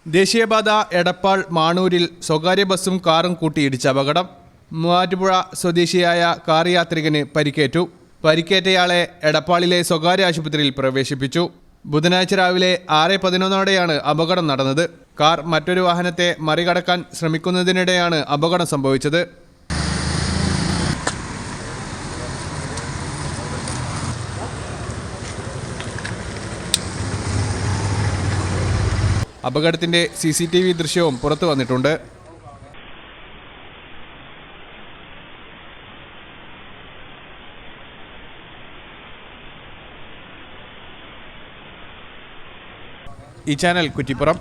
ദേശീയപാത എടപ്പാൾ മാണൂരിൽ സ്വകാര്യ ബസ്സും കാറും കൂട്ടിയിടിച്ച അപകടം. മൂവാറ്റുപുഴ സ്വദേശിയായ കാർ യാത്രികന് പരിക്കേറ്റു. പരിക്കേറ്റയാളെ എടപ്പാളിലെ സ്വകാര്യ ആശുപത്രിയിൽ പ്രവേശിപ്പിച്ചു. ബുധനാഴ്ച രാവിലെ 6:11 അപകടം നടന്നത്. കാർ മറ്റൊരു വാഹനത്തെ മറികടക്കാൻ ശ്രമിക്കുന്നതിനിടെയാണ് അപകടം സംഭവിച്ചത്. അപകടത്തിന്റെ CCTV ദൃശ്യവും പുറത്തു വന്നിട്ടുണ്ട്. ഈ ചാനൽ കുറ്റിപ്പുറം.